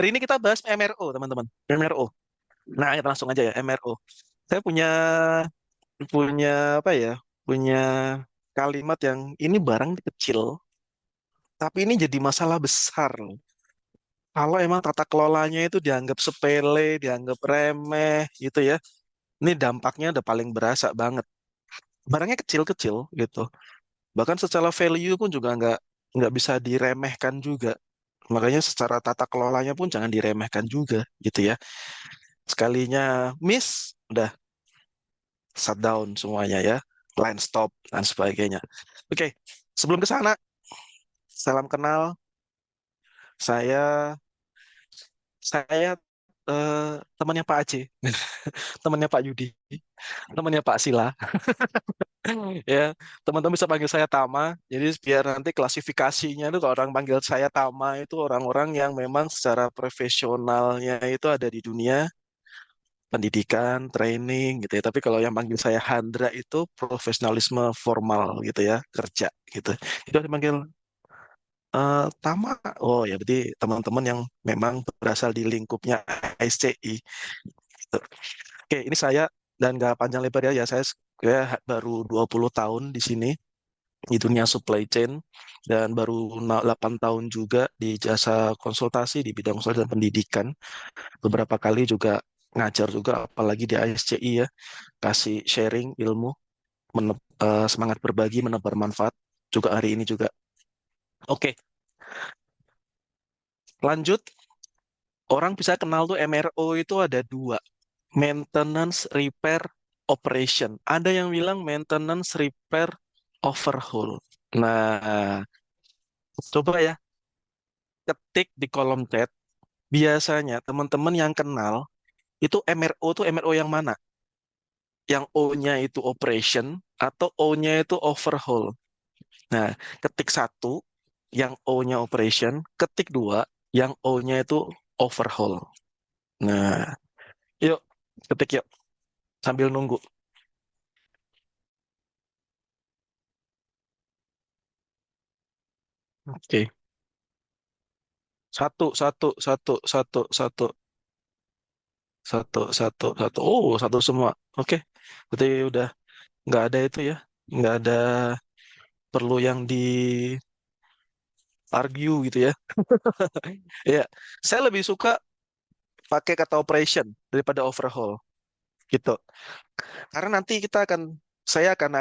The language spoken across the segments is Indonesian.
Hari ini kita bahas MRO, teman-teman. MRO. Nah, kita langsung aja ya, MRO. Saya punya punya apa ya? Punya kalimat yang ini barang kecil, tapi ini jadi masalah besar. Kalau emang tata kelolanya itu dianggap sepele, dianggap remeh gitu ya. Ini dampaknya udah paling berasa banget. Barangnya kecil-kecil gitu. Bahkan secara value pun juga nggak bisa diremehkan juga. Makanya secara tata kelolanya pun jangan diremehkan juga gitu ya. Sekalinya miss, udah shutdown semuanya ya. Line stop dan sebagainya. Oke, sebelum ke sana, salam kenal. Saya saya temannya Pak Aceh, temannya Pak Yudi, temannya Pak Sila. Ya, teman-teman bisa panggil saya Tama. Jadi biar nanti klasifikasinya itu kalau orang panggil saya Tama itu orang-orang yang memang secara profesionalnya itu ada di dunia pendidikan, training gitu ya. Tapi kalau yang panggil saya Handra itu profesionalisme formal gitu ya, kerja gitu. Itu dipanggil Tama. Oh ya, berarti teman-teman yang memang berasal di lingkupnya SCI. Gitu. Oke, ini saya dan nggak panjang lebar ya, saya baru 20 tahun di sini di dunia supply chain dan baru 8 tahun juga di jasa konsultasi di bidang konsultasi dan pendidikan. Beberapa kali juga ngajar juga apalagi di ASCI ya, kasih sharing ilmu, semangat berbagi, menebar manfaat juga hari ini juga. Oke, lanjut. Orang bisa kenal tuh MRO itu ada dua, maintenance, repair, operation. Ada yang bilang maintenance, repair, overhaul. Nah, coba ya ketik di kolom chat. Biasanya teman-teman yang kenal itu MRO tuh MRO yang mana? Yang O-nya itu operation atau O-nya itu overhaul. Nah, ketik satu yang O-nya operation, ketik dua yang O-nya itu overhaul. Nah, yuk ketik yuk sambil nunggu. Oke, satu, satu, satu, satu, satu, satu, satu, satu. Oh, satu semua. Oke, berarti udah nggak ada itu ya, nggak ada perlu yang di argue gitu ya. Ya, saya lebih suka pakai kata operation daripada overhaul gitu. Karena nanti saya akan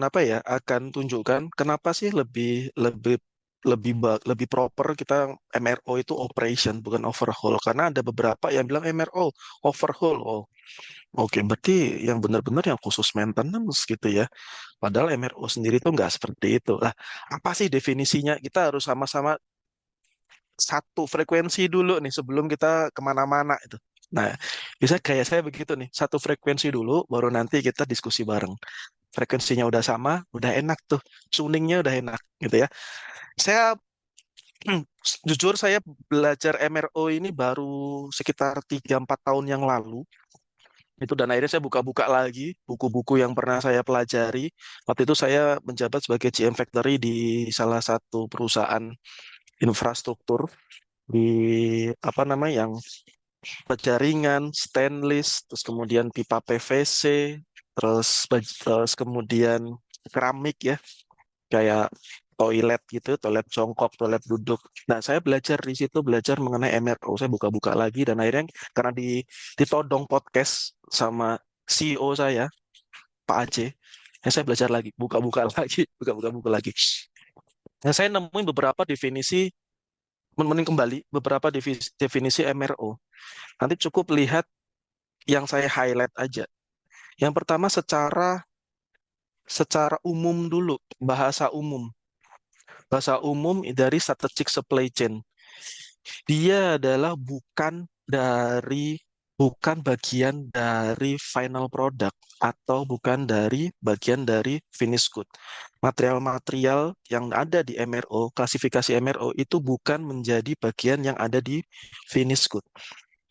apa ya, akan tunjukkan kenapa sih lebih lebih lebih proper kita MRO itu operation bukan overhaul. Karena ada beberapa yang bilang MRO overhaul. Oh, oke, berarti yang benar-benar yang khusus maintenance gitu ya. Padahal MRO sendiri tuh nggak seperti itu. Lah, apa sih definisinya? Kita harus sama-sama satu frekuensi dulu nih sebelum kita kemana-mana itu. Nah, bisa kayak saya begitu nih, satu frekuensi dulu, baru nanti kita diskusi bareng. Frekuensinya udah sama, udah enak tuh, tuningnya udah enak gitu ya. Saya jujur saya belajar MRO ini baru sekitar 3-4 tahun yang lalu. Itu dan akhirnya saya buka-buka lagi buku-buku yang pernah saya pelajari. Waktu itu saya menjabat sebagai GM Factory di salah satu perusahaan infrastruktur di apa namanya yang jaringan stainless, terus kemudian pipa PVC, terus kemudian keramik ya, kayak toilet gitu, toilet jongkok, toilet duduk. Nah, saya belajar di situ belajar mengenai MRO. Saya buka-buka lagi dan akhirnya karena ditodong podcast sama CEO saya, Pak Aceh, ya saya belajar lagi, buka-buka lagi, buka-buka buku lagi. Nah, saya nemuin beberapa definisi, menemuin kembali beberapa definisi MRO. Nanti cukup lihat yang saya highlight aja. Yang pertama secara secara umum dulu, bahasa umum. Bahasa umum dari strategic supply chain. Dia adalah bukan bagian dari final product atau bukan dari bagian dari finished good. Material-material yang ada di MRO, klasifikasi MRO itu bukan menjadi bagian yang ada di finished good.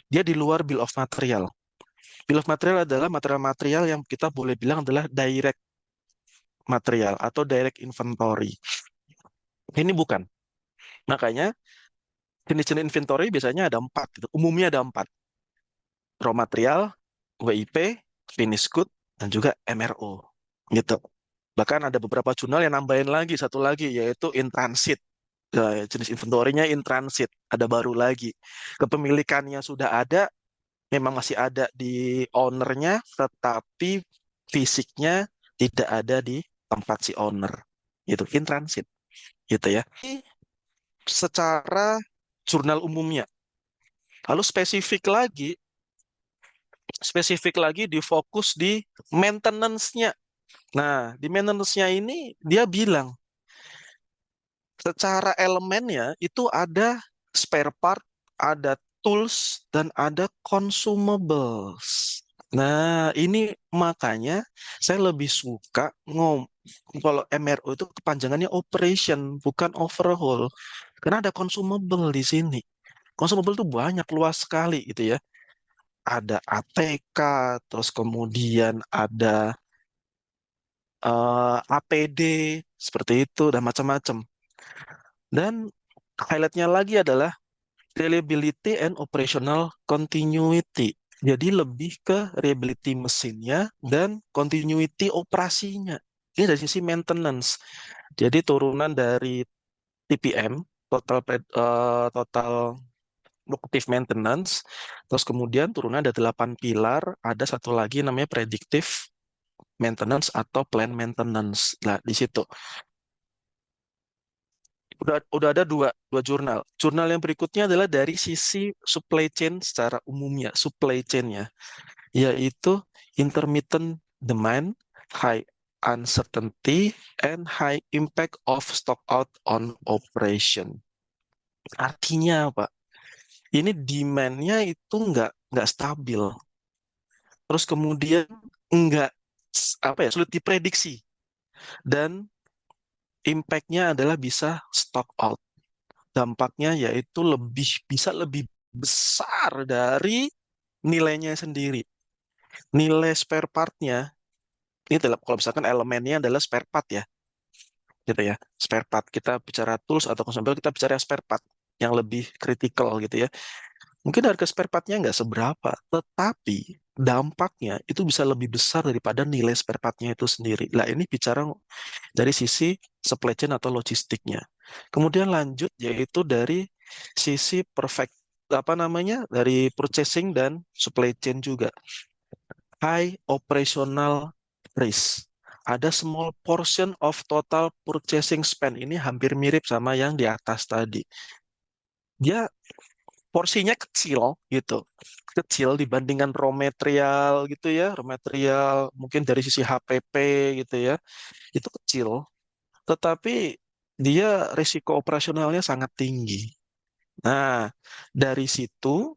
Dia di luar bill of material. Bill of material adalah material-material yang kita boleh bilang adalah direct material atau direct inventory. Ini bukan. Makanya Jenis-jenis inventory biasanya ada empat, gitu. Umumnya ada empat. Raw material, WIP, finished good, dan juga MRO. Gitu. Bahkan ada beberapa jurnal yang nambahin lagi, satu lagi, yaitu in transit. Jenis inventory-nya in transit, ada baru lagi. Kepemilikannya sudah ada, memang masih ada di ownernya, tetapi fisiknya tidak ada di tempat si owner. Itu in transit, gitu ya. Ini secara jurnal umumnya. Lalu spesifik lagi difokus di maintenance-nya. Nah, di maintenance-nya ini dia bilang secara elemennya itu ada spare part, ada tools, dan ada consumables. Nah, ini makanya saya lebih suka kalau MRO itu kepanjangannya operation, bukan overhaul. Karena ada consumable di sini. Consumable itu banyak, luas sekali gitu ya. Ada ATK, terus kemudian ada APD, seperti itu, dan macam-macam. Dan highlightnya lagi adalah reliability and operational continuity. Jadi lebih ke reliability mesinnya dan continuity operasinya. Ini dari sisi maintenance. Jadi turunan dari TPM, total predictive maintenance. Terus kemudian turunan ada 8 pilar, ada satu lagi namanya predictive maintenance atau plan maintenance. Nah, di situ udah ada dua jurnal. Jurnal yang berikutnya adalah dari sisi supply chain secara umumnya, supply chain-nya, yaitu intermittent demand, high uncertainty, and high impact of stock out on operation. Artinya apa? Ini demand-nya itu nggak stabil. Terus kemudian nggak apa ya, sulit diprediksi. Dan impact-nya adalah bisa stock out. Dampaknya yaitu bisa lebih besar dari nilainya sendiri. Nilai spare part-nya, ini adalah kalau misalkan elemennya adalah spare part ya, gitu ya. Spare part, kita bicara tools atau consumable, kita bicara spare part yang lebih kritikal gitu ya. Mungkin harga spare part-nya nggak seberapa, tetapi dampaknya itu bisa lebih besar daripada nilai spare part-nya itu sendiri. Nah, ini bicara dari sisi supply chain atau logistiknya. Kemudian lanjut yaitu dari sisi perfect apa namanya dari purchasing dan supply chain juga. High operational risk. Ada small portion of total purchasing spend. Ini hampir mirip sama yang di atas tadi. Dia porsinya kecil gitu. Kecil dibandingkan raw material gitu ya. Raw material mungkin dari sisi HPP gitu ya. Itu kecil. Tetapi dia risiko operasionalnya sangat tinggi. Nah, dari situ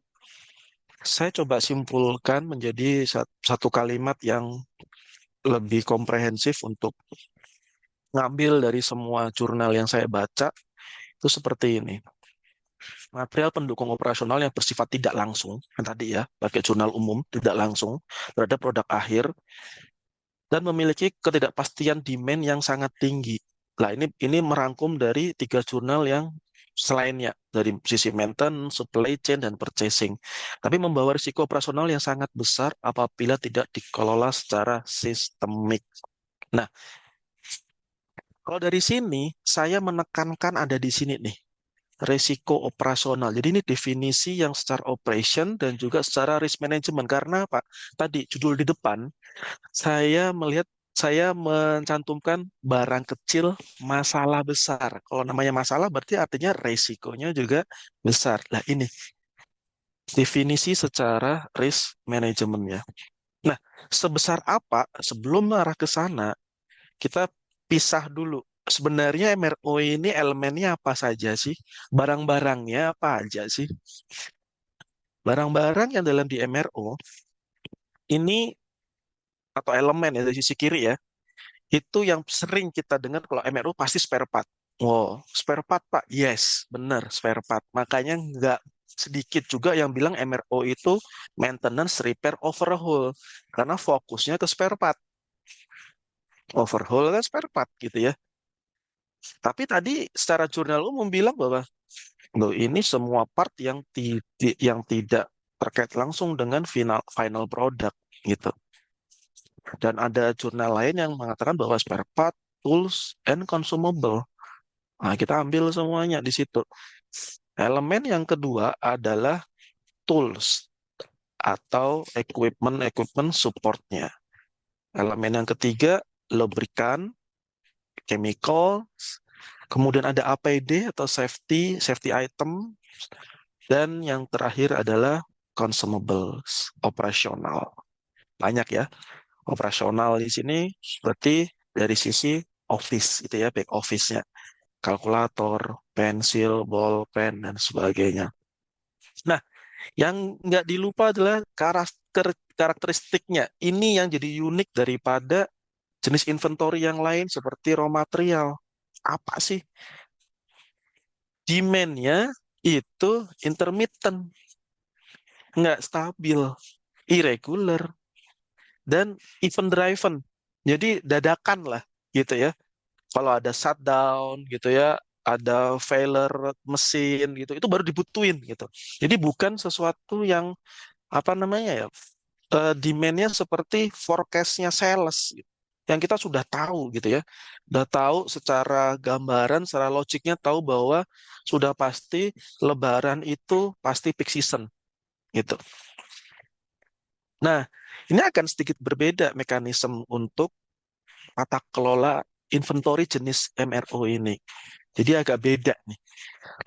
saya coba simpulkan menjadi satu kalimat yang lebih komprehensif untuk ngambil dari semua jurnal yang saya baca, itu seperti ini. Material pendukung operasional yang bersifat tidak langsung, yang tadi ya, pakai jurnal umum, tidak langsung, terhadap produk akhir, dan memiliki ketidakpastian demand yang sangat tinggi. Nah, ini merangkum dari tiga jurnal yang selainnya, dari sisi maintenance, supply chain, dan purchasing. Tapi membawa risiko operasional yang sangat besar apabila tidak dikelola secara sistemik. Nah, kalau dari sini, saya menekankan ada di sini nih, risiko operasional. Jadi ini definisi yang secara operation dan juga secara risk management. Karena apa? Tadi judul di depan, saya mencantumkan barang kecil, masalah besar. Kalau namanya masalah berarti artinya resikonya juga besar. Nah, ini definisi secara risk manajemennya. Nah, sebesar apa sebelum mengarah ke sana, kita pisah dulu. Sebenarnya MRO ini elemennya apa saja sih? Barang-barangnya apa aja sih? Barang-barang yang dalam di MRO ini atau elemen ya dari sisi kiri ya, itu yang sering kita dengar kalau MRO pasti spare part. Wow, spare part Pak. Yes, benar spare part. Makanya nggak sedikit juga yang bilang MRO itu maintenance, repair, overhaul. Karena fokusnya ke spare part. Overhaul kan spare part gitu ya. Tapi tadi secara jurnal umum bilang bahwa Loh, ini semua part yang tidak terkait langsung dengan final product gitu. Dan ada jurnal lain yang mengatakan bahwa spare part, tools, and consumable. Nah, kita ambil semuanya di situ. Elemen yang kedua adalah tools atau equipment supportnya. Elemen yang ketiga, lubrikan, chemical, kemudian ada APD atau safety item, dan yang terakhir adalah consumables, operasional. Banyak ya, operasional di sini berarti dari sisi office itu ya, back office-nya. Kalkulator, pensil, bolpen, dan sebagainya. Nah, yang nggak dilupa adalah karakteristiknya. Ini yang jadi unik daripada jenis inventory yang lain seperti raw material. Apa sih? Demand-nya itu intermittent, nggak stabil, irregular, dan event driven. Jadi dadakan lah gitu ya. Kalau ada shutdown gitu ya, ada failure mesin gitu, itu baru dibutuhin gitu. Jadi bukan sesuatu yang apa namanya ya, demand-nya seperti forecast-nya sales gitu. Yang kita sudah tahu gitu ya. Sudah tahu secara gambaran, secara logiknya tahu bahwa sudah pasti Lebaran itu pasti peak season gitu. Nah, ini akan sedikit berbeda mekanisme untuk tata kelola inventory jenis MRO ini. Jadi agak beda nih.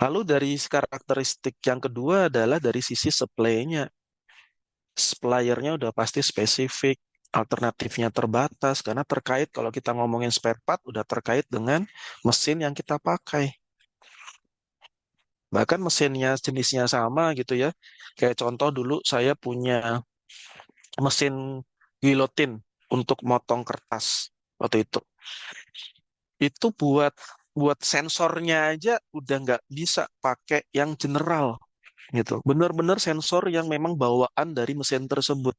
Lalu dari karakteristik yang kedua adalah dari sisi supply-nya. Suppliernya udah pasti spesifik, alternatifnya terbatas, karena terkait kalau kita ngomongin spare part, udah terkait dengan mesin yang kita pakai. Bahkan mesinnya jenisnya sama gitu ya. Kayak contoh dulu saya punya mesin guillotine untuk motong kertas waktu itu. Itu buat sensornya aja udah nggak bisa pakai yang general gitu. Benar-benar sensor yang memang bawaan dari mesin tersebut.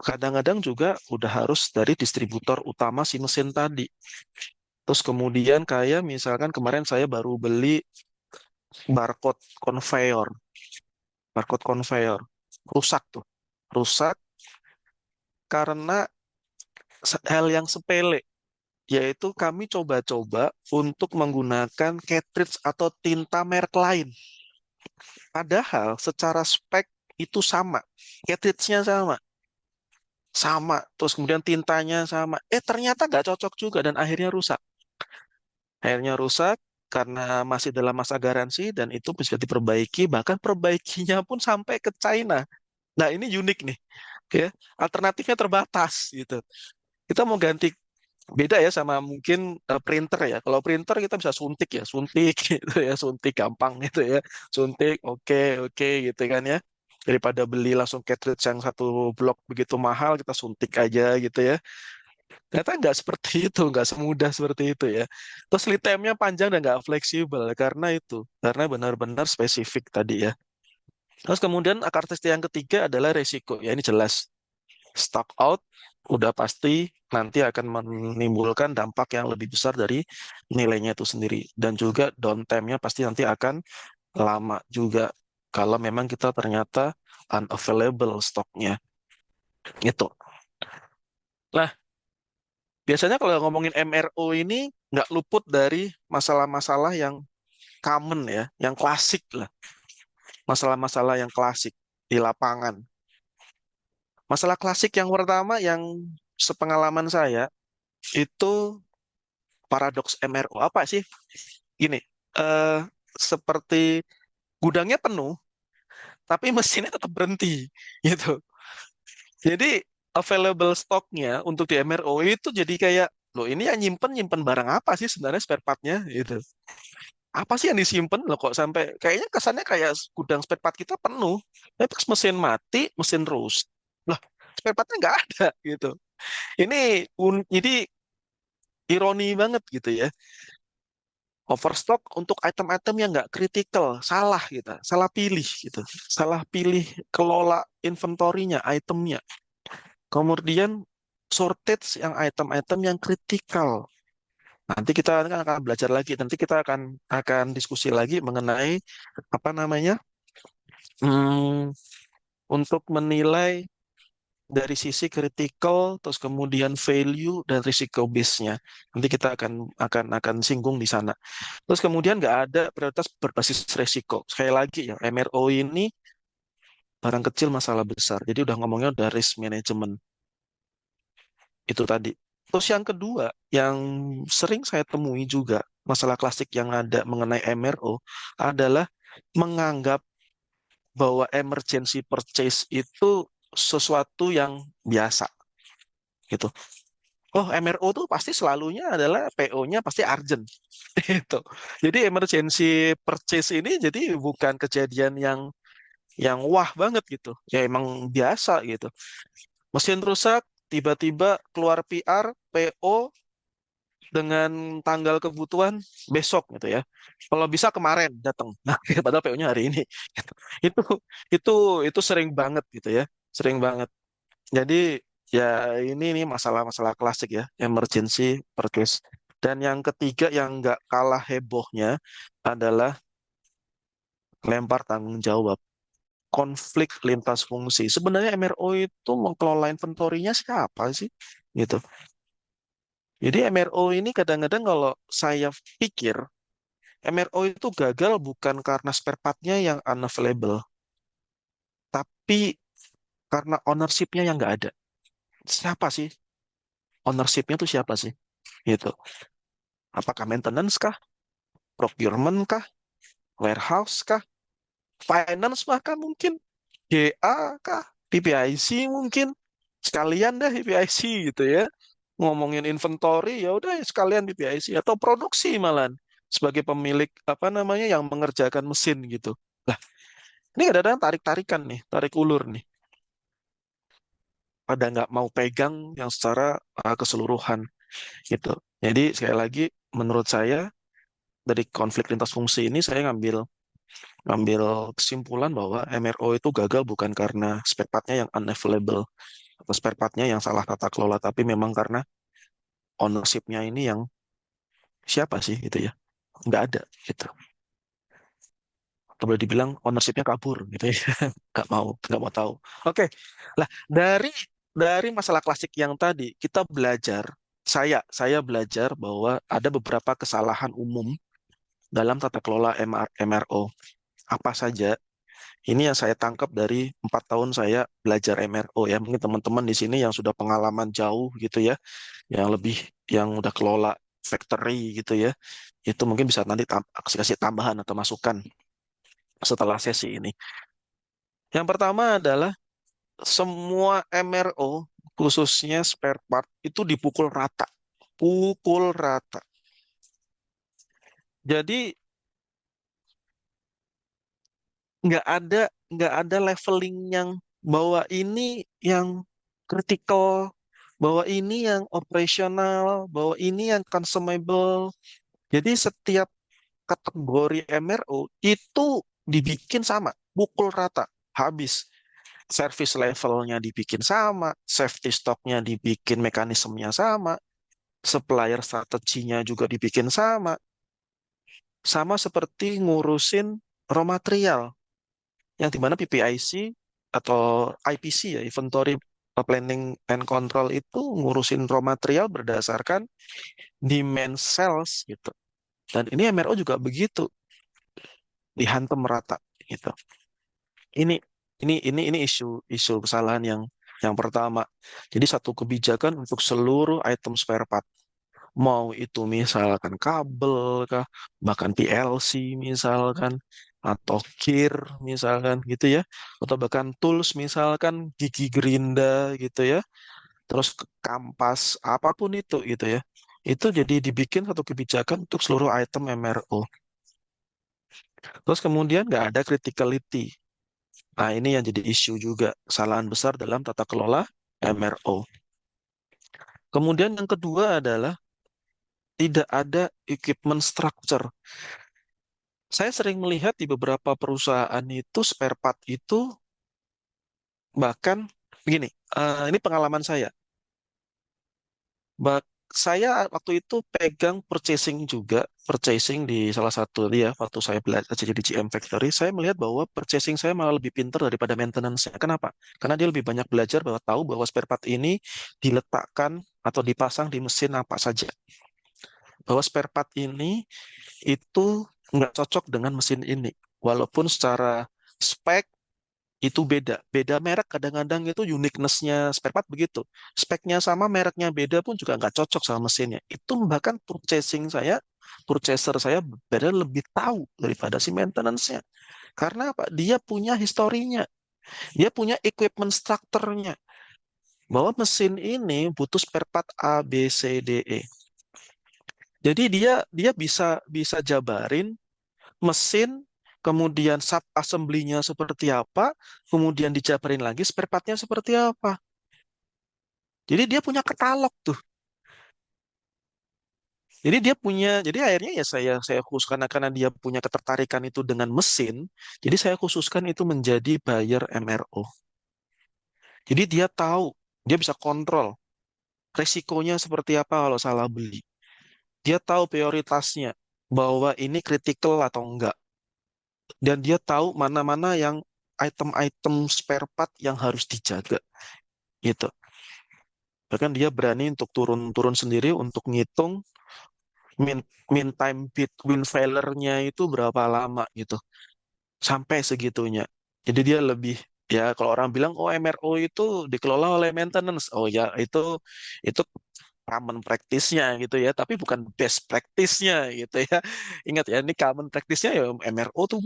Kadang-kadang juga udah harus dari distributor utama si mesin tadi. Terus kemudian kayak misalkan kemarin saya baru beli barcode conveyor, barcode conveyor. Rusak tuh. Rusak karena hal yang sepele, yaitu kami coba-coba untuk menggunakan cartridge atau tinta merek lain. Padahal secara spek itu sama, cartridge-nya sama, sama, terus kemudian tintanya sama. Ternyata nggak cocok juga dan akhirnya rusak. Akhirnya rusak karena masih dalam masa garansi dan itu bisa diperbaiki, bahkan perbaikinya pun sampai ke China. Nah, ini unik nih, ya. Alternatifnya terbatas gitu. Kita mau ganti beda ya sama mungkin printer ya. Kalau printer kita bisa suntik ya, suntik gitu ya, suntik gampang gitu ya. Suntik, oke, oke gitu kan ya. Daripada beli langsung cartridge yang satu blok begitu mahal, kita suntik aja gitu ya. Ternyata nggak seperti itu, nggak semudah seperti itu ya. Terus lead time-nya panjang dan nggak fleksibel karena itu, karena benar-benar spesifik tadi ya. Terus kemudian karakteristik yang ketiga adalah resiko. Ya ini jelas, stock out udah pasti nanti akan menimbulkan dampak yang lebih besar dari nilainya itu sendiri. Dan juga downtime-nya pasti nanti akan lama juga kalau memang kita ternyata unavailable stoknya. Gitu. Nah, biasanya kalau ngomongin MRO ini nggak luput dari masalah-masalah yang common ya, yang klasik lah. Masalah-masalah yang klasik di lapangan. Masalah klasik yang pertama yang sepengalaman saya itu paradoks MRO. Apa sih? Gini, eh, seperti gudangnya penuh, tapi mesinnya tetap berhenti gitu. Jadi available stoknya untuk di MRO itu jadi kayak, loh ini yang nyimpen barang apa sih sebenarnya spare partnya gitu. Apa sih yang disimpan loh kok sampai kayaknya kesannya kayak gudang spare part kita penuh. Tapi pas mesin mati, mesin rusak. Lah, spare partnya nggak ada gitu. Jadi ironi banget gitu ya. Overstock untuk item-item yang nggak kritikal, salah gitu, salah pilih gitu, salah pilih kelola inventorinya, itemnya. Kemudian shortage yang item-item yang kritikal. Nanti kita akan belajar lagi. Nanti kita akan diskusi lagi mengenai apa namanya hmm, untuk menilai dari sisi critical, terus kemudian value dan risiko base-nya. Nanti kita akan singgung di sana. Terus kemudian nggak ada prioritas berbasis risiko. Sekali lagi ya, MRO ini barang kecil masalah besar. Jadi udah ngomongnya udah risk management itu tadi. Terus yang kedua, yang sering saya temui juga masalah klasik yang ada mengenai MRO adalah menganggap bahwa emergency purchase itu sesuatu yang biasa gitu. Oh, MRO tuh pasti selalunya adalah PO-nya pasti urgent. Itu. Jadi emergency purchase ini jadi bukan kejadian yang wah banget gitu. Ya emang biasa gitu. Mesin rusak, tiba-tiba keluar PR, PO dengan tanggal kebutuhan besok gitu ya. Kalau bisa kemarin datang. Nah, padahal PO-nya hari ini. Itu itu itu sering banget gitu ya. Sering banget. Jadi ya ini masalah-masalah klasik ya, emergency purchase. Dan yang ketiga yang nggak kalah hebohnya adalah lempar tanggung jawab, konflik lintas fungsi. Sebenarnya MRO itu mengelola inventorinya siapa sih? Gitu. Jadi MRO ini kadang-kadang kalau saya pikir, MRO itu gagal bukan karena spare part-nya yang unavailable, tapi karena ownership-nya yang nggak ada. Siapa sih? Ownership-nya tuh siapa sih? Gitu. Apakah maintenance kah? Procurement kah? Warehouse kah? Finance bahkan mungkin? GA kah? PPIC mungkin? Sekalian deh PPIC gitu ya. Ngomongin inventory ya udah sekalian PPIC atau produksi malan sebagai pemilik apa namanya yang mengerjakan mesin gitu. Lah, ini kadang-kadang tarik-tarikan nih, tarik ulur nih. Pada nggak mau pegang yang secara keseluruhan gitu. Jadi sekali lagi menurut saya dari konflik lintas fungsi ini saya ngambil ngambil kesimpulan bahwa MRO itu gagal bukan karena spare part-nya yang unavailable atau spare part-nya yang salah tata kelola, tapi memang karena ownership-nya ini yang siapa sih gitu ya, nggak ada gitu. Atau boleh dibilang ownership-nya kabur gitu ya, nggak mau tahu. Oke, lah dari masalah klasik yang tadi kita belajar, saya belajar bahwa ada beberapa kesalahan umum dalam tata kelola MRO. Apa saja? Ini yang saya tangkap dari 4 tahun saya belajar MRO ya. Mungkin teman-teman di sini yang sudah pengalaman jauh gitu ya, yang lebih yang udah kelola factory gitu ya, itu mungkin bisa nanti kasih tambahan atau masukan setelah sesi ini. Yang pertama adalah semua MRO khususnya spare part itu dipukul rata, pukul rata. Jadi nggak ada nggak ada leveling yang bahwa ini yang kritikal, bahwa ini yang operasional, bahwa ini yang consumable. Jadi setiap kategori MRO itu dibikin sama, pukul rata, habis. Service levelnya dibikin sama, safety stocknya dibikin mekanismenya sama, supplier strateginya juga dibikin sama, sama seperti ngurusin raw material, yang dimana PPIC atau IPC ya, Inventory Planning and Control itu ngurusin raw material berdasarkan demand sales gitu. Dan ini MRO juga begitu, dihantam rata gitu. Ini ini isu kesalahan yang pertama. Jadi satu kebijakan untuk seluruh item spare part. Mau itu misalkan kabel kah, bahkan PLC misalkan, atau gear misalkan gitu ya, atau bahkan tools misalkan gigi gerinda gitu ya, terus kampas apapun itu gitu ya. Itu jadi dibikin satu kebijakan untuk seluruh item MRO. Terus kemudian nggak ada criticality. Nah, ini yang jadi isu juga, kesalahan besar dalam tata kelola MRO. Kemudian yang kedua adalah tidak ada equipment structure. Saya sering melihat di beberapa perusahaan itu spare part itu bahkan begini, ini pengalaman saya. saya waktu itu pegang purchasing juga, purchasing di salah satu dia waktu saya belajar jadi di GM Factory, saya melihat bahwa purchasing saya malah lebih pintar daripada maintenance. Kenapa? Karena dia lebih banyak belajar bahwa tahu bahwa spare part ini diletakkan atau dipasang di mesin apa saja. Bahwa spare part ini itu nggak cocok dengan mesin ini. Walaupun secara spek itu beda. Beda merek kadang-kadang itu uniqueness-nya spare part begitu. Speknya sama, mereknya beda pun juga nggak cocok sama mesinnya. Itu bahkan purchaser saya benar lebih tahu daripada si maintenance-nya. Karena apa? Dia punya historinya. Dia punya equipment structure-nya. Bahwa mesin ini butuh spare part A, B, C, D, E. Jadi dia bisa bisa jabarin mesin, kemudian sub assembly-nya seperti apa, kemudian dijabarin lagi spare part-nya seperti apa. Jadi dia punya katalog tuh. Jadi akhirnya ya saya khusus karena dia punya ketertarikan itu dengan mesin, jadi saya khususkan itu menjadi buyer MRO. Jadi dia tahu, dia bisa kontrol resikonya seperti apa kalau salah beli. Dia tahu prioritasnya bahwa ini critical atau enggak. Dan dia tahu mana-mana yang item-item spare part yang harus dijaga gitu. Bahkan dia berani untuk turun-turun sendiri untuk ngitung min, min time between failure-nya itu berapa lama gitu. Sampai segitunya. Jadi dia lebih ya kalau orang bilang oh MRO itu dikelola oleh maintenance. Oh ya itu common practice-nya gitu ya, tapi bukan best practice-nya gitu ya. Ingat ya, ini common practice-nya ya MRO tuh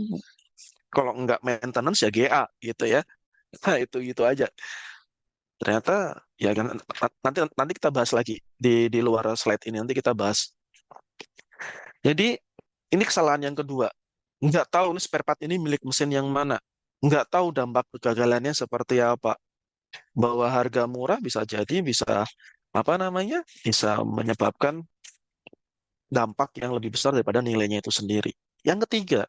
kalau nggak maintenance ya GA gitu ya. Nah, itu aja. Ternyata ya kan nanti nanti kita bahas lagi di luar slide ini nanti kita bahas. Jadi ini kesalahan yang kedua. Nggak tahu nih spare part ini milik mesin yang mana. Nggak tahu dampak kegagalannya seperti apa. Bahwa harga murah bisa jadi bisa apa namanya bisa menyebabkan dampak yang lebih besar daripada nilainya itu sendiri. Yang ketiga,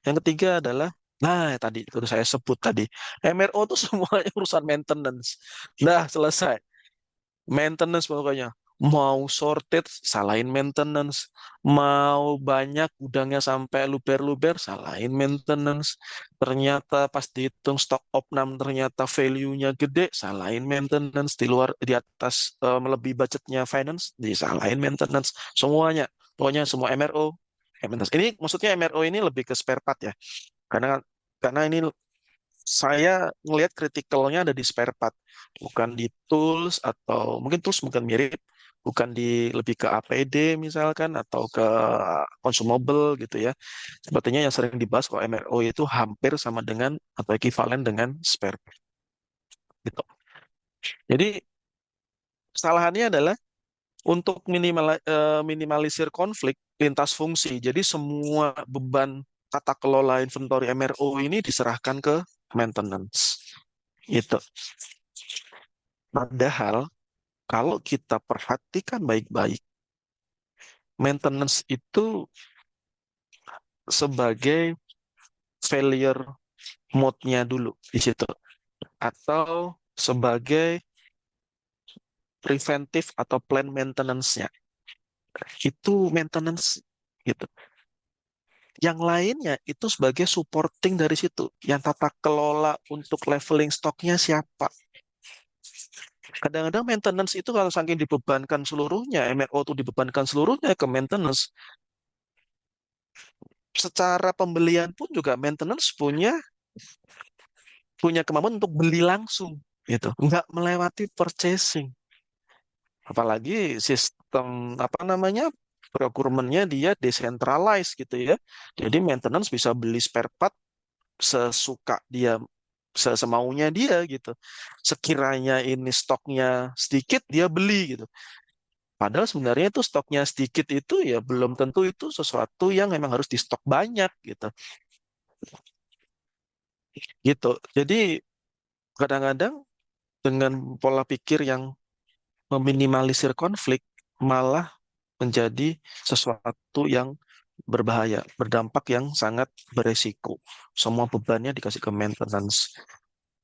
yang ketiga adalah nah tadi itu saya sebut tadi MRO itu semuanya urusan maintenance. Nah, selesai. Maintenance pokoknya. Mau sorted, salahin maintenance. Mau banyak gudangnya sampai luber-luber, salahin maintenance. Ternyata pas dihitung stok opnam ternyata value-nya gede, salahin maintenance. Di luar, di atas melebihi budgetnya finance, disalahin maintenance. Semuanya. Pokoknya semua MRO, maintenance. Ini maksudnya MRO ini lebih ke spare part ya. Karena karena ini saya ngelihat kritikalnya ada di spare part, bukan di tools atau mungkin tools mungkin mirip, bukan di lebih ke APD misalkan atau ke consumable gitu ya. Sepertinya yang sering dibahas kalau MRO itu hampir sama dengan atau ekivalen dengan spare part gitu. Jadi kesalahannya adalah untuk minimalisir konflik lintas fungsi. Jadi semua beban tata kelola inventory MRO ini diserahkan ke maintenance. Gitu. Padahal kalau kita perhatikan baik-baik, maintenance itu sebagai failure mode-nya dulu di situ. Atau sebagai preventive atau plan maintenance-nya. Itu maintenance gitu. Yang lainnya itu sebagai supporting dari situ. Yang tata kelola untuk leveling stoknya siapa. Kadang-kadang maintenance itu kalau saking dibebankan seluruhnya, MRO itu dibebankan seluruhnya ke maintenance, secara pembelian pun juga maintenance punya punya kemampuan untuk beli langsung gitu, nggak melewati purchasing. Apalagi sistem apa namanya procurementnya dia decentralized gitu ya. Jadi maintenance bisa beli spare part sesuka dia, semaunya dia gitu. Sekiranya ini stoknya sedikit dia beli gitu. Padahal sebenarnya itu stoknya sedikit itu ya belum tentu itu sesuatu yang memang harus di stok banyak gitu. Gitu. Jadi kadang-kadang dengan pola pikir yang meminimalisir konflik malah menjadi sesuatu yang berbahaya, berdampak yang sangat beresiko. Semua bebannya dikasih ke maintenance.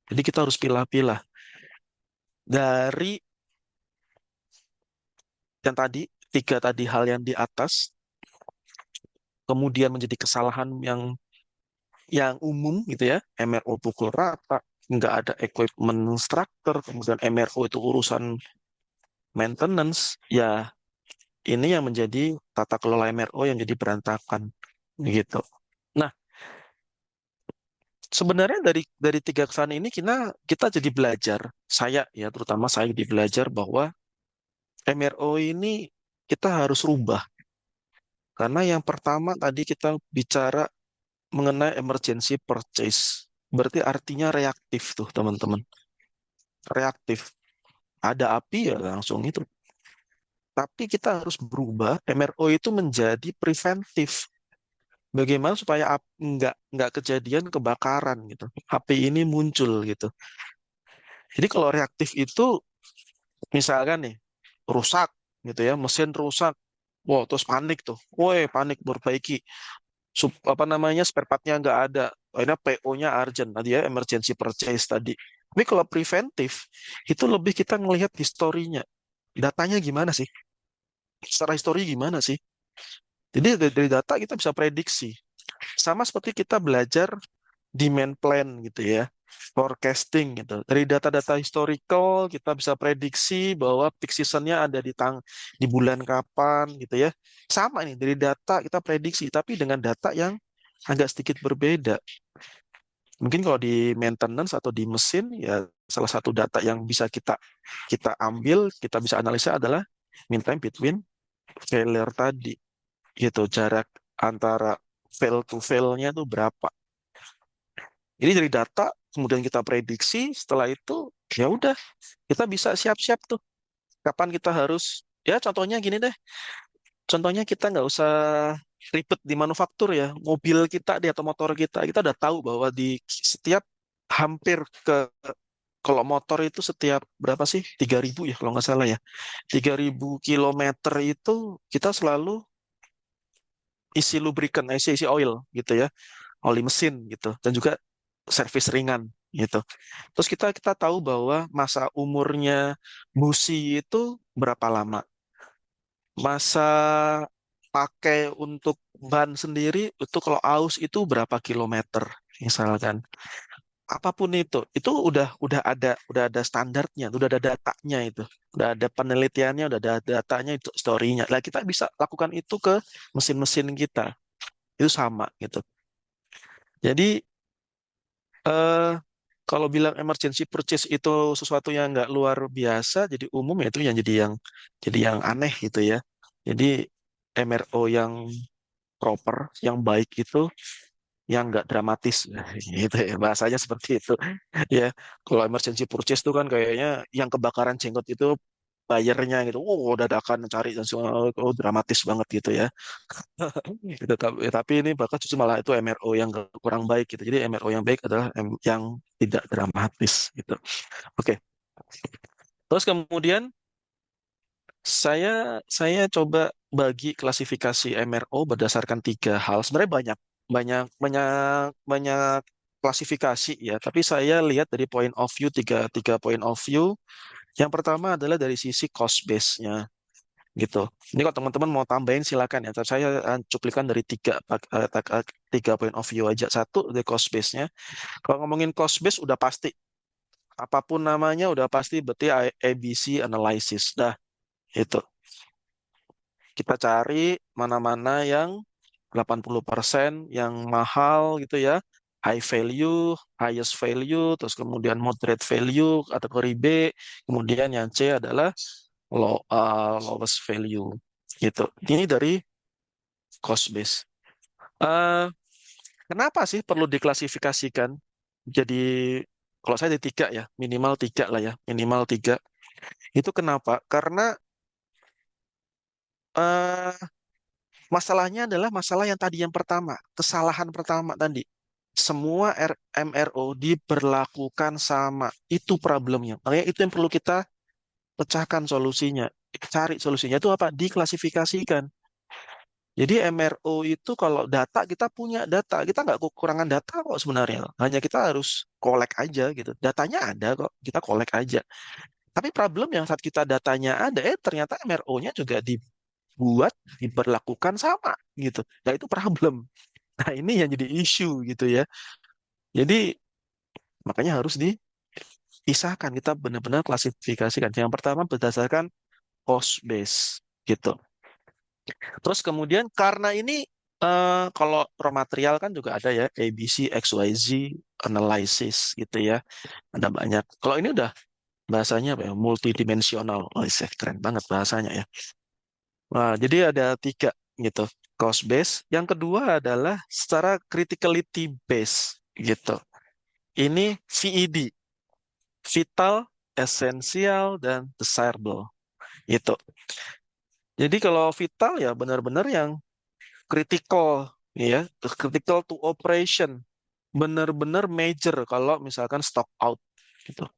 Jadi kita harus pilah-pilah dari yang tadi, tiga tadi hal yang di atas, kemudian menjadi kesalahan yang umum gitu ya, MRO pukul rata, nggak ada equipment structure, kemudian MRO itu urusan maintenance, ya ini yang menjadi tata kelola MRO yang jadi berantakan gitu. Nah, sebenarnya dari tiga kesalahan ini kita jadi belajar, saya ya terutama saya jadi belajar bahwa MRO ini kita harus rubah. Karena yang pertama tadi kita bicara mengenai emergency purchase. Berarti artinya reaktif tuh teman-teman. Reaktif. Ada api ya langsung itu. Tapi kita harus berubah MRO itu menjadi preventif. Bagaimana supaya nggak kejadian kebakaran gitu. Api ini muncul gitu. Jadi kalau reaktif itu misalkan nih rusak gitu ya, mesin rusak. Wow, terus panik tuh. Woi, panik perbaiki. Apa namanya spare partnya nggak ada. Akhirnya PO-nya urgent tadi ya, emergency purchase tadi. Tapi kalau preventif itu lebih kita ngelihat historinya, datanya gimana sih? Secara histori gimana sih? Jadi dari data kita bisa prediksi. Sama seperti kita belajar demand plan gitu ya, forecasting gitu. Dari data-data historical kita bisa prediksi bahwa peak seasonnya ada di bulan kapan gitu ya. Sama nih dari data kita prediksi, tapi dengan data yang agak sedikit berbeda. Mungkin kalau di maintenance atau di mesin ya salah satu data yang bisa kita kita ambil, kita bisa analisa adalah mean time between failure tadi. Gitu, jarak antara fail to fail-nya itu berapa. Jadi dari data kemudian kita prediksi, setelah itu ya udah kita bisa siap-siap tuh kapan kita harus ya contohnya gini deh. Contohnya kita nggak usah ribet di manufaktur ya. Mobil kita di atau motor kita udah tahu bahwa di setiap hampir ke kalau motor itu setiap berapa sih? 3.000 ya kalau nggak salah ya. 3.000 kilometer itu kita selalu isi lubrikan, isi oil gitu ya. Oli mesin gitu. Dan juga servis ringan gitu. Terus kita tahu bahwa masa umurnya busi itu berapa lama. Masa pakai untuk ban sendiri itu kalau aus itu berapa kilometer misalkan. Apapun itu udah ada standarnya, udah ada datanya itu. Udah ada penelitiannya, udah ada datanya itu story-nya. Lah kita bisa lakukan itu ke mesin-mesin kita. Itu sama gitu. Jadi eh kalau bilang emergency purchase itu sesuatu yang nggak luar biasa, jadi umum ya itu yang jadi yang aneh gitu ya. Jadi MRO yang proper, yang baik itu yang nggak dramatis, gitu ya bahasanya seperti itu. Ya, kalau emergency purchase itu kan kayaknya yang kebakaran jenggot itu bayarnya gitu, oh dadakan cari dan semua, oh dramatis banget gitu ya. Gitu, tapi ini bahkan justru malah itu MRO yang kurang baik gitu. Jadi MRO yang baik adalah yang tidak dramatis gitu. Oke. Terus kemudian saya coba bagi klasifikasi MRO berdasarkan tiga hal. Sebenarnya banyak banyak banyak banyak klasifikasi ya. Tapi saya lihat dari point of view tiga tiga point of view. Yang pertama adalah dari sisi cost base-nya gitu. Ini kalau teman-teman mau tambahin silakan ya. Tapi saya cuplikan dari tiga point of view aja. Satu dari cost base-nya. Kalau ngomongin cost base udah pasti apapun namanya udah pasti berarti ABC analysis. Dah itu. Kita cari mana-mana yang 80% yang mahal gitu ya. High value, highest value, terus kemudian moderate value, kategori B, kemudian yang C adalah lowest value gitu. Ini dari cost base. Eh, Kenapa sih perlu diklasifikasikan? Jadi kalau saya ada tiga ya, minimal tiga lah ya, minimal tiga. Itu kenapa? Karena eh, masalahnya adalah masalah yang tadi yang pertama, kesalahan pertama tadi. Semua MRO diberlakukan sama. Itu problemnya. Makanya itu yang perlu kita pecahkan solusinya. Cari solusinya itu apa? Diklasifikasikan. Jadi MRO itu kalau data kita punya data, kita nggak kekurangan data kok sebenarnya. Hanya kita harus collect aja gitu. Datanya ada kok, kita collect aja. Tapi problem yang saat kita datanya ada, ternyata MRO-nya juga dibuat, diberlakukan sama gitu. Nah itu problem. Nah ini yang jadi isu gitu ya. Jadi makanya harus dipisahkan. Kita benar-benar klasifikasikan. Yang pertama berdasarkan cost base gitu. Terus kemudian karena ini kalau raw material kan juga ada ya ABC, XYZ analysis gitu ya. Ada banyak. Kalau ini udah bahasanya apa ya? Multidimensional. Oh, keren banget bahasanya ya. Nah, jadi ada tiga gitu. Cost base. Yang kedua adalah secara criticality base gitu. Ini VED, vital, esensial, dan desirable. Gitu. Jadi kalau vital ya benar-benar yang critical ya, critical to operation. Benar-benar major kalau misalkan stock out gitu.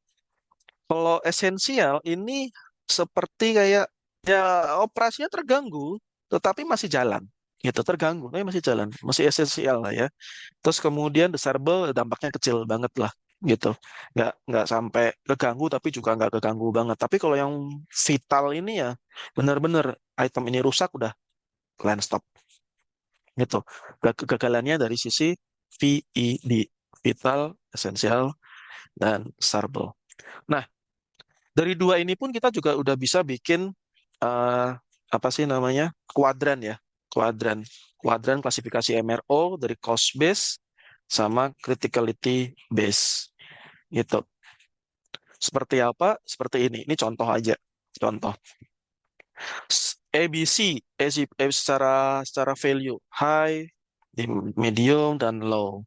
Kalau esensial ini seperti kayak ya operasinya terganggu, tetapi masih jalan. Gitu, terganggu, tapi masih jalan, masih esensial lah ya. Terus kemudian desirable dampaknya kecil banget lah, gitu. Nggak sampai keganggu, tapi juga nggak keganggu banget. Tapi kalau yang vital ini ya, benar-benar item ini rusak udah line stop, gitu. Kegagalannya dari sisi VED, vital, esensial, dan desirable. Nah, dari dua ini pun kita juga udah bisa bikin eh, apa sih namanya kuadran ya, kuadran, kuadran klasifikasi MRO dari cost base sama criticality base gitu. Seperti apa? Seperti ini. Ini contoh aja. Contoh. ABC, secara value high, medium dan low.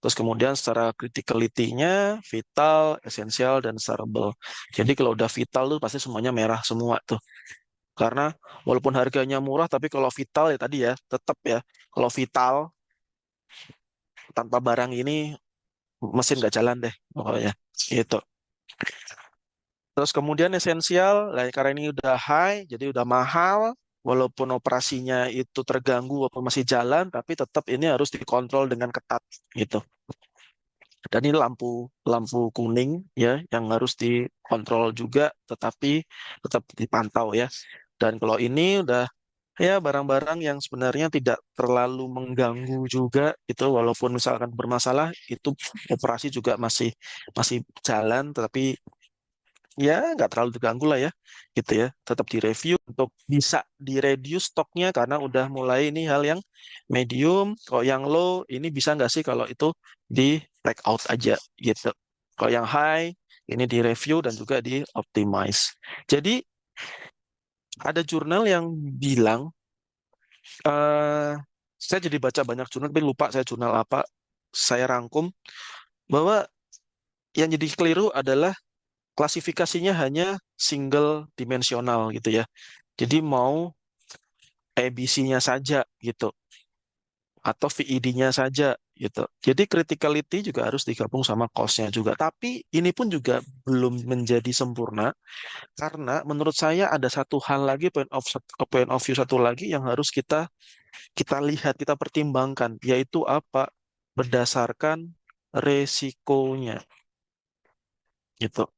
Terus kemudian secara criticality-nya vital, esensial dan desirable. Jadi kalau udah vital tuh pasti semuanya merah semua tuh. Karena walaupun harganya murah, tapi kalau vital ya tadi ya, tetap ya. Kalau vital tanpa barang ini mesin nggak jalan deh pokoknya. Gitu. Terus kemudian esensial, lah karena ini udah high, jadi udah mahal. Walaupun operasinya itu terganggu walaupun masih jalan, tapi tetap ini harus dikontrol dengan ketat gitu. Dan ini lampu lampu kuning ya yang harus dikontrol juga, tetapi tetap dipantau ya. Dan kalau ini udah ya barang-barang yang sebenarnya tidak terlalu mengganggu juga itu walaupun misalkan bermasalah itu operasi juga masih masih jalan tetapi ya nggak terlalu terganggu lah ya gitu ya tetap direview untuk bisa direduce stoknya karena udah mulai ini hal yang medium kalau yang low ini bisa nggak sih kalau itu di take out aja gitu kalau yang high ini direview dan juga di optimize jadi ada jurnal yang bilang eh saya jadi baca banyak jurnal, tapi lupa saya jurnal apa. Saya rangkum bahwa yang jadi keliru adalah klasifikasinya hanya single dimensional gitu ya. Jadi mau ABC-nya saja gitu, atau VED-nya saja gitu. Jadi criticality juga harus digabung sama cost-nya juga. Tapi ini pun juga belum menjadi sempurna karena menurut saya ada satu hal lagi point of view satu lagi yang harus kita lihat, kita pertimbangkan, yaitu apa? Berdasarkan resikonya, gitu.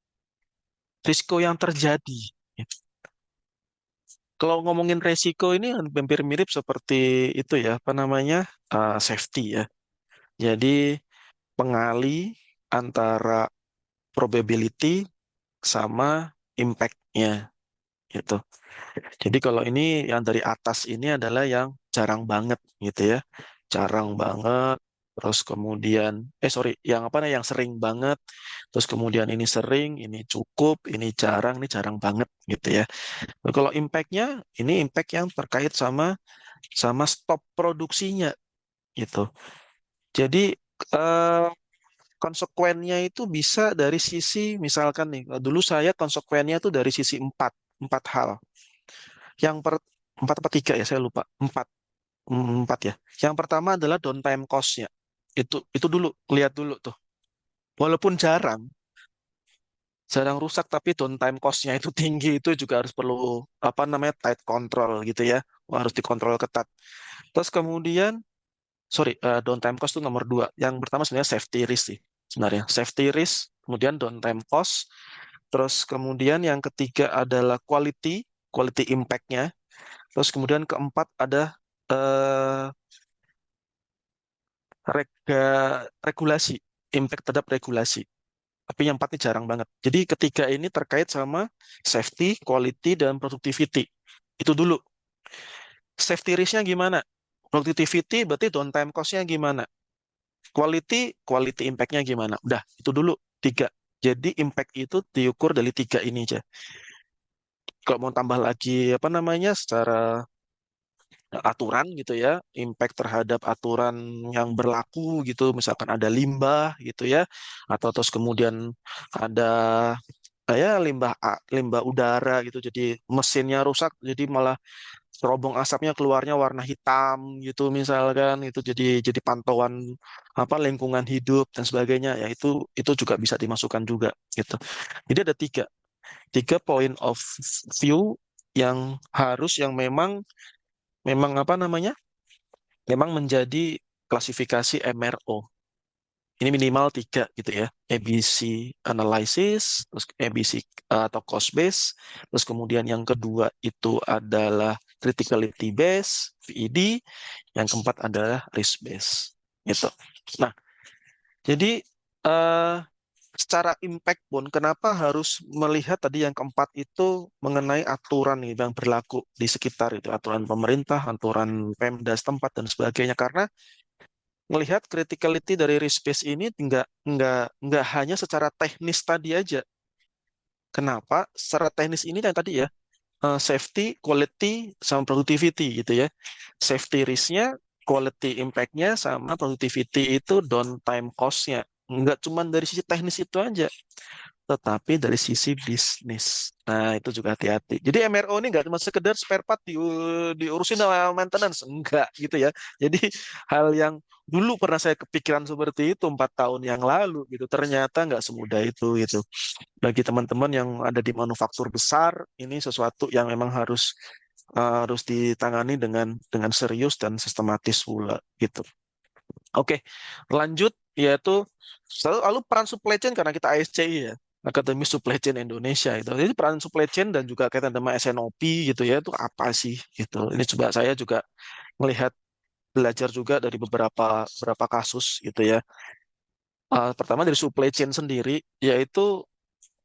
Risiko yang terjadi. Kalau ngomongin resiko ini hampir mirip seperti itu ya, apa namanya, safety ya. Jadi pengali antara probability sama impact-nya, gitu. Jadi kalau ini yang dari atas ini adalah yang jarang banget gitu ya. Jarang banget. Terus kemudian, sorry, yang apa nih, yang sering banget. Terus kemudian ini sering, ini cukup, ini jarang banget gitu ya. Nah, kalau impact-nya, ini impact yang terkait sama sama stop produksinya gitu. Jadi eh, konsekuennya itu bisa dari sisi, misalkan nih, dulu saya konsekuennya itu dari sisi empat hal. Yang per, empat apa tiga ya, saya lupa. Empat ya. Yang pertama adalah downtime cost-nya. Itu dulu, lihat dulu tuh. Walaupun jarang rusak, tapi downtime cost-nya itu tinggi, itu juga harus perlu, apa namanya, tight control gitu ya. Wah, harus dikontrol ketat. Terus kemudian, sorry, downtime cost itu nomor dua. Yang pertama sebenarnya safety risk sih, sebenarnya. Safety risk, kemudian downtime cost, Terus kemudian yang ketiga adalah quality, quality impact-nya. Terus kemudian keempat ada eh, regulasi, impact terhadap regulasi. Tapi yang empat ini jarang banget. Jadi ketiga ini terkait sama safety, quality, dan productivity. Itu dulu. Safety risk-nya gimana? Productivity berarti downtime cost-nya gimana? Quality, quality impact-nya gimana? Udah, itu dulu. Tiga. Jadi impact itu diukur dari tiga ini aja. Kalau mau tambah lagi apa namanya secara aturan gitu ya, impact terhadap aturan yang berlaku gitu, misalkan ada limbah gitu ya, atau terus kemudian ada limbah udara gitu, jadi mesinnya rusak, jadi malah cerobong asapnya keluarnya warna hitam gitu misalkan, itu jadi pantauan apa lingkungan hidup dan sebagainya ya itu juga bisa dimasukkan juga gitu. Jadi ada tiga point of view yang memang memang apa namanya memang menjadi klasifikasi MRO. Ini minimal tiga gitu ya. ABC analysis, terus ABC atau cost base, terus kemudian yang kedua itu adalah criticality base, VED, yang keempat adalah risk base. Gitu. Nah, jadi eh, secara impact pun kenapa harus melihat tadi yang keempat itu mengenai aturan nih yang berlaku di sekitar itu, aturan pemerintah, aturan Pemda setempat dan sebagainya, karena melihat criticality dari risk base ini nggak hanya secara teknis tadi aja. Kenapa? Secara teknis ini yang tadi ya, safety, quality, sama productivity gitu ya. Safety risk-nya, quality impact-nya, sama productivity itu downtime cost-nya. Nggak cuma dari sisi teknis itu aja, tetapi dari sisi bisnis. Nah, itu juga hati-hati. Jadi MRO ini nggak cuma sekedar spare part diurusin sama maintenance, enggak gitu ya. Jadi hal yang dulu pernah saya kepikiran seperti itu 4 tahun yang lalu gitu, ternyata nggak semudah itu gitu. Bagi teman-teman yang ada di manufaktur besar, ini sesuatu yang memang harus ditangani dengan serius dan sistematis pula gitu. Oke, lanjut yaitu lalu peran supply chain karena kita ASCI ya, Akademi Supply Chain Indonesia itu. Jadi peran supply chain dan juga kaitan sama SNOP gitu ya itu apa sih gitu. Ini coba saya juga melihat belajar juga dari beberapa kasus gitu ya. Pertama dari supply chain sendiri yaitu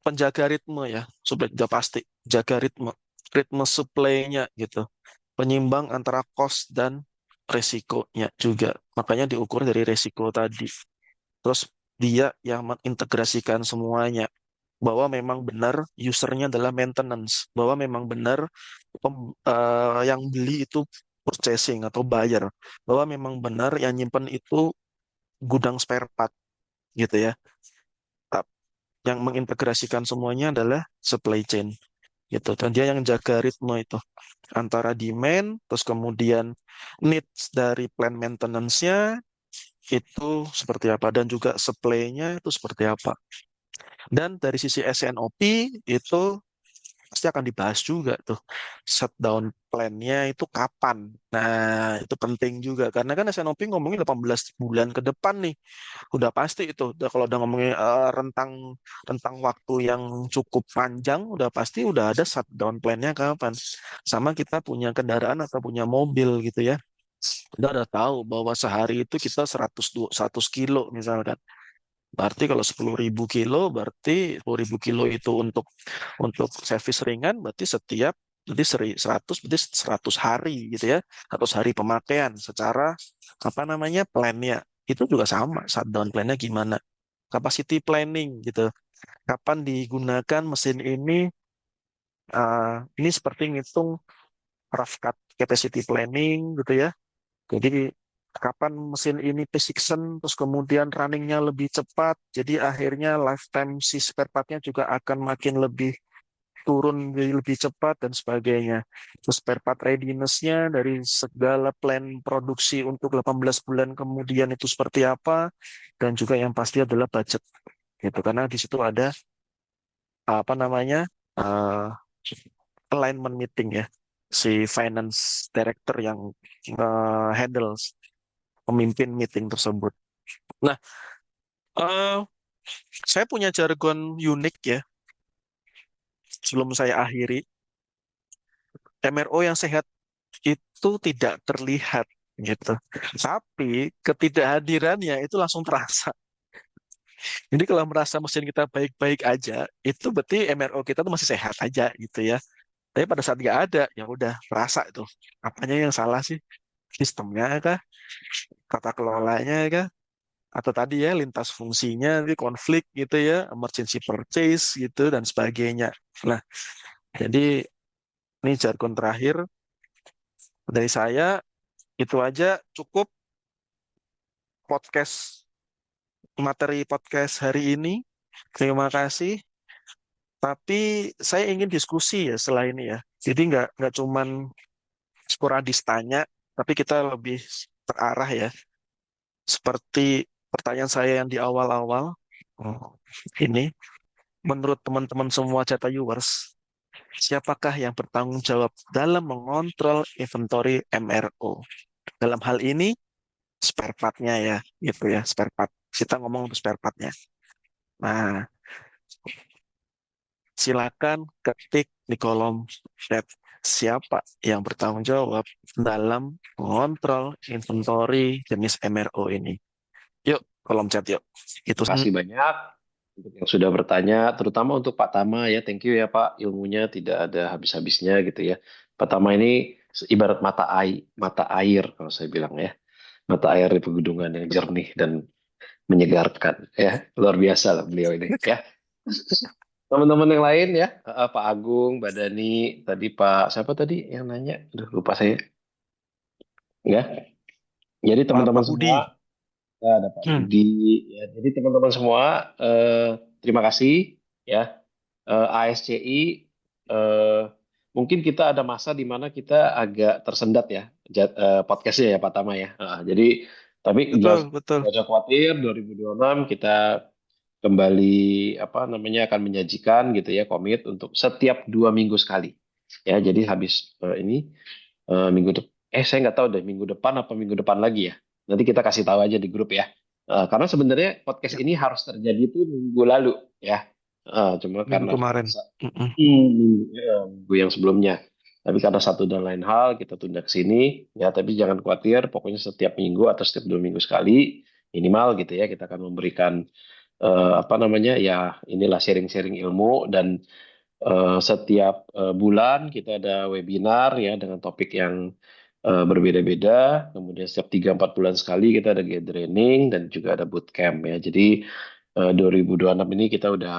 penjaga ritme ya, supply udah pasti jaga ritme supply-nya gitu. Penyimbang antara cost dan resikonya juga. Makanya diukur dari resiko tadi. Terus dia yang mengintegrasikan semuanya bahwa memang benar usernya adalah maintenance, bahwa memang benar yang beli itu purchasing atau buyer, bahwa memang benar yang nyimpen itu gudang spare part gitu ya. Yang mengintegrasikan semuanya adalah supply chain gitu. Dan dia yang jaga ritme itu antara demand, terus kemudian needs dari plan maintenance-nya itu seperti apa dan juga supply-nya itu seperti apa. Dan dari sisi SNOP itu pasti akan dibahas juga tuh shutdown plan-nya itu kapan. Nah, itu penting juga karena kan SNOP ngomongin 18 bulan ke depan nih. Udah pasti itu. Kalau udah ngomongin rentang rentang waktu yang cukup panjang, udah pasti udah ada shutdown plan-nya kapan. Sama kita punya kendaraan atau punya mobil gitu ya. Kita udah tahu bahwa sehari itu kita 100 kilo misalkan. Berarti kalau 10.000 kilo, berarti 10.000 kilo itu untuk servis ringan, berarti setiap jadi 100 berarti 100 hari gitu ya, 100 hari pemakaian secara apa namanya plannya itu juga sama, shutdown plannya gimana, capacity planning gitu, kapan digunakan mesin ini, ini seperti ngitung rough cut capacity planning gitu ya. Jadi kapan mesin ini peak season, terus kemudian runningnya lebih cepat, jadi akhirnya lifetime si spare partnya juga akan makin lebih turun jadi lebih cepat dan sebagainya. Terus spare part readiness-nya dari segala plan produksi untuk 18 bulan kemudian itu seperti apa, dan juga yang pasti adalah budget gitu. Karena di situ ada apa namanya uh, alignment meeting ya, si finance director yang handle pemimpin meeting tersebut. Nah, eh, saya punya jargon unik ya sebelum saya akhiri, MRO yang sehat itu tidak terlihat gitu. Tapi ketidakhadirannya itu langsung terasa. Jadi kalau merasa mesin kita baik-baik aja, itu berarti MRO kita tuh masih sehat aja gitu ya. Tapi pada saat nggak ada, ya udah terasa itu. Apanya yang salah sih? Sistemnya kah? Tata kelolanya kah? Atau tadi ya lintas fungsinya, nanti konflik gitu ya, emergency purchase gitu dan sebagainya. Nah, jadi ini jargon terakhir dari saya. Itu aja cukup podcast materi podcast hari ini. Terima kasih. Tapi saya ingin diskusi ya setelah ini ya. Jadi nggak cuman sporadis tanya, tapi kita lebih terarah ya. Seperti pertanyaan saya yang di awal-awal. Oh, ini, menurut teman-teman semua Data Viewers, siapakah yang bertanggung jawab dalam mengontrol inventory MRO? Dalam hal ini, spare part-nya ya, gitu ya, spare part. Kita ngomong untuk spare part-nya. Nah, silakan ketik di kolom chat siapa yang bertanggung jawab dalam mengontrol inventory jenis MRO ini. Yuk, kolom chat yuk. Itu. Kasih banyak untuk yang sudah bertanya, terutama untuk Pak Tama ya. Thank you ya Pak, ilmunya tidak ada habis-habisnya gitu ya. Pak Tama ini ibarat mata air kalau saya bilang ya. Mata air di pegunungan yang jernih dan menyegarkan ya. Luar biasa lah beliau ini ya. Teman-teman yang lain ya, Pak Agung, Mbak Dani, tadi Pak siapa tadi yang nanya? Aduh, lupa saya. Ya. Jadi teman-teman Pak semua, Budi. ya, ada Pak Hmm, Budi. Ya, jadi teman-teman semua, terima kasih ya. ASCI, eh, mungkin kita ada masa di mana kita agak tersendat ya, podcastnya ya Pak Tama ya. Jadi, tapi betul, betul. jangan khawatir, 2026 kita kembali apa namanya akan menyajikan gitu ya komit untuk setiap 2 minggu sekali. Ya, jadi habis ini minggu depan, saya nggak tahu deh minggu depan apa minggu depan lagi ya. Nanti kita kasih tahu aja di grup ya. Karena sebenarnya podcast Ya, ini harus terjadi itu minggu lalu ya. Cuma minggu karena kemarin. Mm-mm. minggu yang sebelumnya. Tapi karena satu dan lain hal kita tunda ke sini ya. Tapi jangan khawatir, pokoknya setiap minggu atau setiap 2 minggu sekali minimal gitu ya kita akan memberikan apa namanya ya inilah sharing-sharing ilmu dan setiap bulan kita ada webinar ya dengan topik yang berbeda-beda. Kemudian setiap 3-4 bulan sekali kita ada gathering dan juga ada bootcamp ya. Jadi 2026 ini kita udah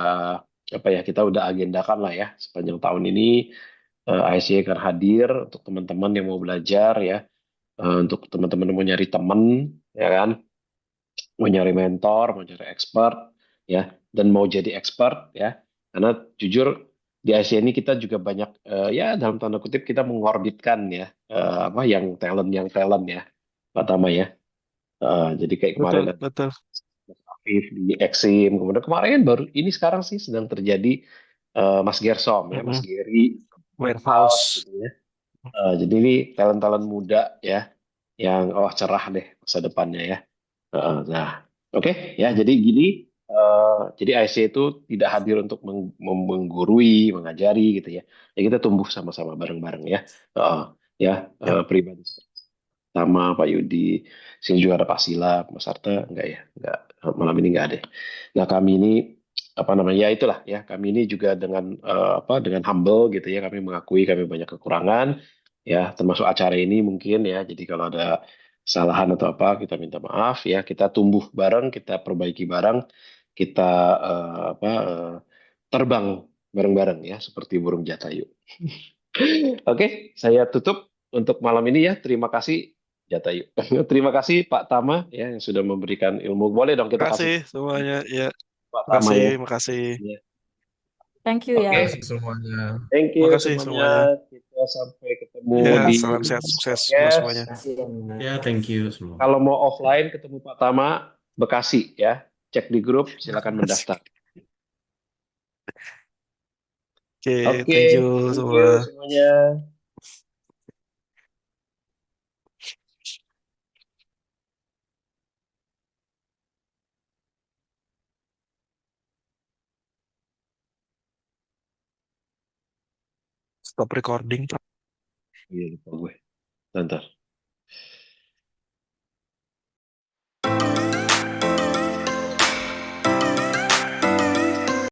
apa ya kita udah agendakan lah ya sepanjang tahun ini ICA akan hadir untuk teman-teman yang mau belajar ya, untuk teman-teman yang mau nyari teman ya kan, mau nyari mentor, mau nyari expert ya, dan mau jadi expert ya. Karena jujur di Asia ini kita juga banyak ya dalam tanda kutip kita mengorbitkan ya apa yang talent ya, pertama ya. Jadi kayak kemarin Betul, ada betul. Mas Afif di Exim, kemudian kemarin baru ini sekarang sih sedang terjadi Mas Gersom ya, Mas Mm-mm. Geri House Warehouse. gitu ya. Jadi ini talent-talent muda ya yang cerah deh masa depannya ya. Nah, oke ya. Mm. Jadi gini, jadi IC itu tidak hadir untuk menggurui, mengajari gitu ya. Ya kita tumbuh sama-sama bareng-bareng ya. Uh, ya Ya, pribadi sama Pak Yudi, sini juga ada Pak Sila, Mas Sarta, enggak ya, enggak malam ini enggak ada. Nah kami ini apa namanya ya itulah ya kami ini juga dengan apa dengan humble gitu ya kami mengakui kami banyak kekurangan ya termasuk acara ini mungkin ya jadi kalau ada kesalahan atau apa kita minta maaf ya kita tumbuh bareng kita perbaiki bareng kita apa terbang bareng-bareng ya seperti burung jatayu. Oke, saya tutup untuk malam ini ya. Terima kasih Jatayu. Terima kasih Pak Tama ya yang sudah memberikan ilmu. Boleh dong kita kasih makasih tepuk tangan semuanya. Ya, Pak Tama makasih, ya. makasih. Ya. Thank you Oke, ya. Kasih semuanya. thank you Makasih semuanya. semuanya. Kita sampai ketemu Ya, di salam sehat, next sukses buat podcast. semuanya. Kasih ya. Ya, thank you semua. Kalau mau offline ketemu Pak Tama Bekasi ya. Cek di grup, silakan mendaftar. Oke, Oke, thank you thank you semua. semuanya. Stop recording. Iya lupa gue. Bentar.